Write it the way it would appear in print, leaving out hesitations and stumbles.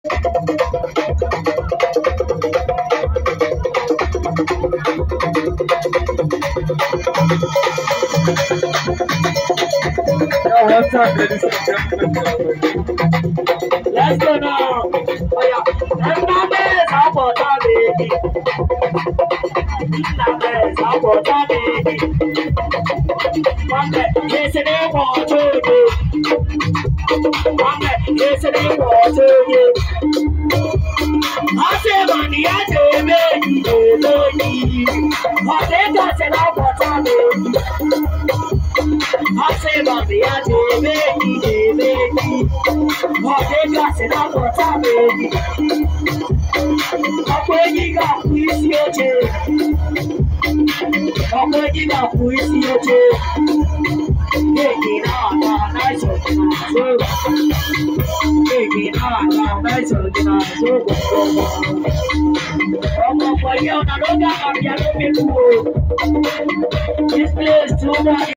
What's up, ladies and gentlemen? Let's go now. Oh yeah. Numbers are for baby. Numbers are for baby. Mama, yesterday was today. Mama, yesterday was today. I say money, I say baby, baby. I think I said I want baby. I say money, I say baby, baby. I think I said I want baby. I'm waiting up with your chair. I'm waiting up with your chair. Taking on a nice one, so taking on a nice one, so I'm for you, I don't got a yellow people. This place too much.